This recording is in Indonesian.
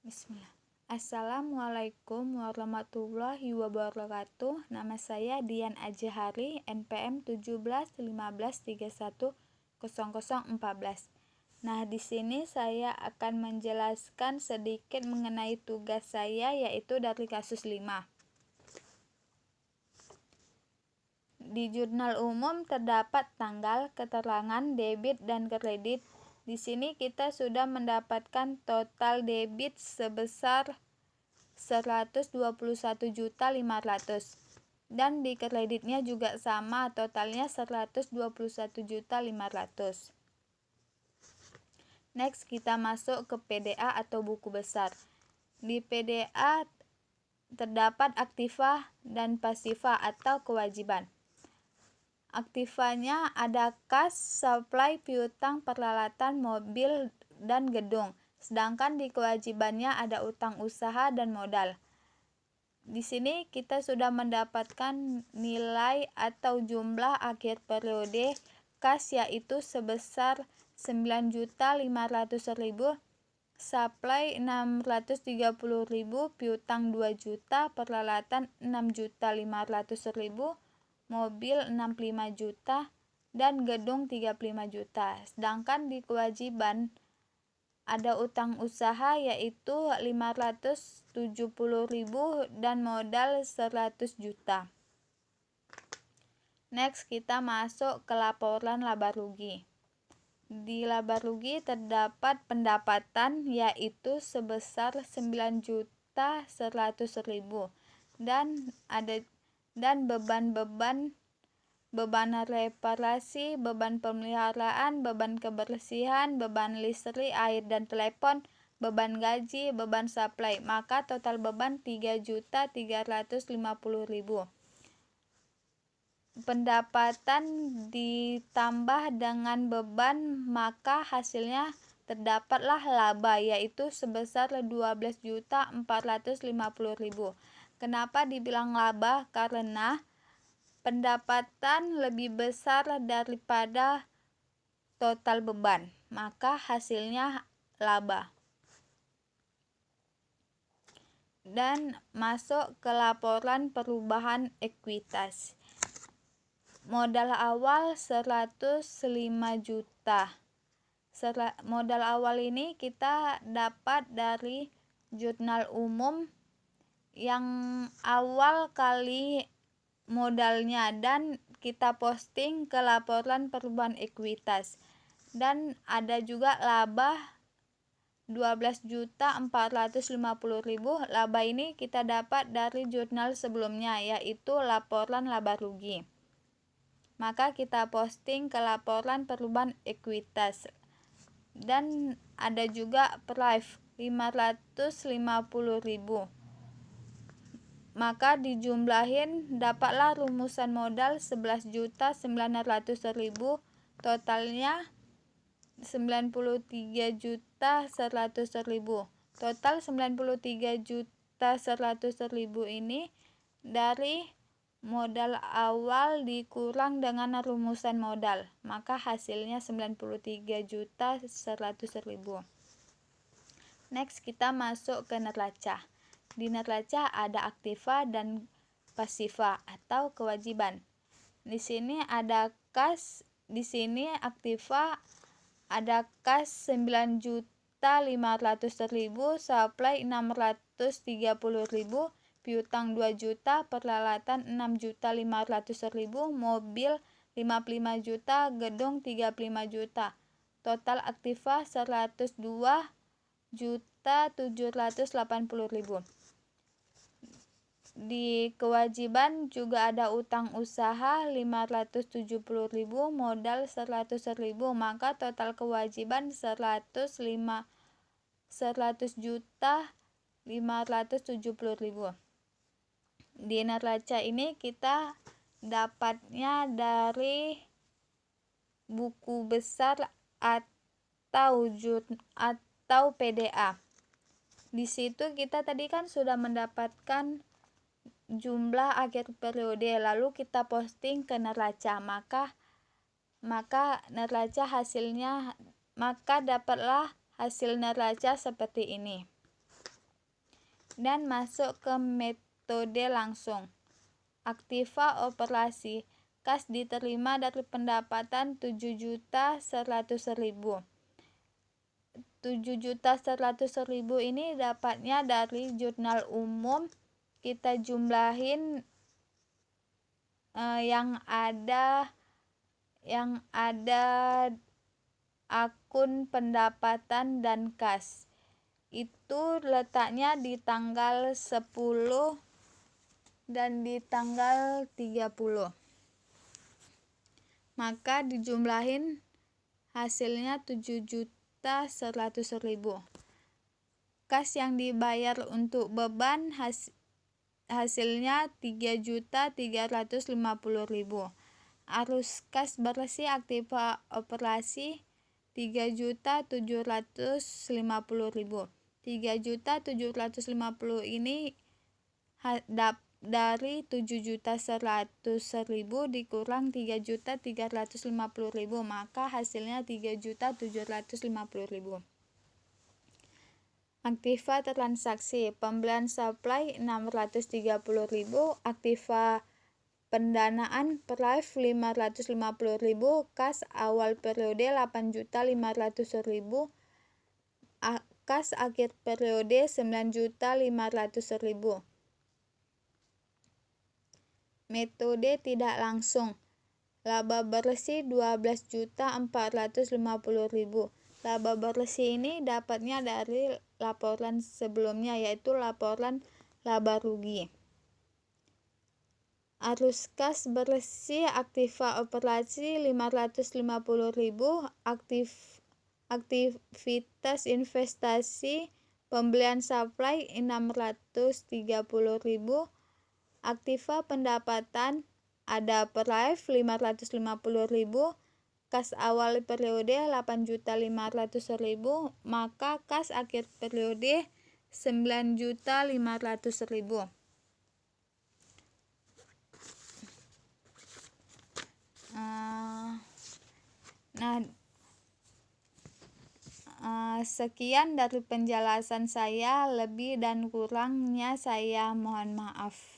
Bismillah. Assalamualaikum warahmatullahi wabarakatuh. Nama saya Dian Ajihari, NPM 1715310014. Nah, di sini saya akan menjelaskan sedikit mengenai tugas saya, yaitu dari kasus 5. Di jurnal umum terdapat tanggal, keterangan debit dan kredit. Di sini kita sudah mendapatkan total debit sebesar 121.500.000 dan di kreditnya juga sama, totalnya 121.500.000. Next, kita masuk ke PDA atau buku besar. Di PDA terdapat aktiva dan pasiva atau kewajiban. Aktivanya ada kas, supply, piutang, peralatan, mobil, dan gedung. Sedangkan di kewajibannya ada utang usaha dan modal. Di sini kita sudah mendapatkan nilai atau jumlah akhir periode kas, yaitu sebesar 9.500.000, supply 630.000, piutang 2 juta, peralatan 6.500.000, mobil 65 juta, dan gedung 35 juta. Sedangkan di kewajiban ada utang usaha yaitu 570.000 dan modal 100 juta. Next, kita masuk ke laporan laba rugi. Di laba rugi terdapat pendapatan yaitu sebesar 9.100.000 dan beban reparasi, beban pemeliharaan, beban kebersihan, beban listrik, air dan telepon, beban gaji, beban supply. Maka total beban 3.350.000. Pendapatan ditambah dengan beban, maka hasilnya terdapatlah laba yaitu sebesar 12.450.000. Kenapa dibilang laba? Karena pendapatan lebih besar daripada total beban, maka hasilnya laba. Dan masuk ke laporan perubahan ekuitas. Modal awal 105 juta. Modal awal ini kita dapat dari jurnal umum yang awal kali modalnya dan kita posting ke laporan perubahan ekuitas. Dan ada juga laba 12.450.000. Laba ini kita dapat dari jurnal sebelumnya, yaitu laporan laba rugi. Maka kita posting ke laporan perubahan ekuitas. Dan ada juga prive 550.000. Maka dijumlahin dapatlah rumusan modal 11.900.000, totalnya 93.100.000. Total 93.100.000 ini dari modal awal dikurang dengan rumusan modal, maka hasilnya 93.100.000. Next, kita masuk ke neraca. Di neraca ada aktiva dan pasiva atau kewajiban. Di sini ada kas, di sini aktiva ada kas 9.500.000, supply 630.000, piutang 2 juta, peralatan 6.500.000, mobil 55 juta, gedung 35 juta. Total aktiva 102.780.000. Di kewajiban juga ada utang usaha 570.000, modal 100.000, maka total kewajiban 100.570.000. Di neraca ini kita dapatnya dari buku besar atau PDA. Di situ kita tadi kan sudah mendapatkan jumlah akhir periode, lalu kita posting ke neraca, maka neraca hasilnya, maka dapatlah hasil neraca seperti ini. Dan masuk ke metode langsung. Aktiva operasi. Kas diterima dari pendapatan 7.100.000. 7.100.000 ini dapatnya dari jurnal umum. Kita jumlahin yang ada akun pendapatan dan kas. Itu letaknya di tanggal 10 dan di tanggal 30. Maka dijumlahin hasilnya 7.100.000. Kas yang dibayar untuk beban hasilnya 3.350.000. Arus kas bersih aktiva operasi 3.750.000. 3.750 ini dari 7.100.000 dikurang 3.350.000, maka hasilnya 3.750.000. Aktiva transaksi pembelian supply 630.000, aktiva pendanaan Prive 550.000, kas awal periode 8.500.000, kas akhir periode 9.500.000. Metode tidak langsung. Laba bersih 12.450.000. Laba bersih ini dapatnya dari laporan sebelumnya, yaitu laporan laba rugi. Arus kas bersih aktiva operasi 550.000, aktivitas investasi pembelian supply 630.000, aktiva pendapatan ada Prive 550.000, kas awal periode 8.500.000, maka kas akhir periode 9.500.000. Sekian dari penjelasan saya, lebih dan kurangnya saya mohon maaf.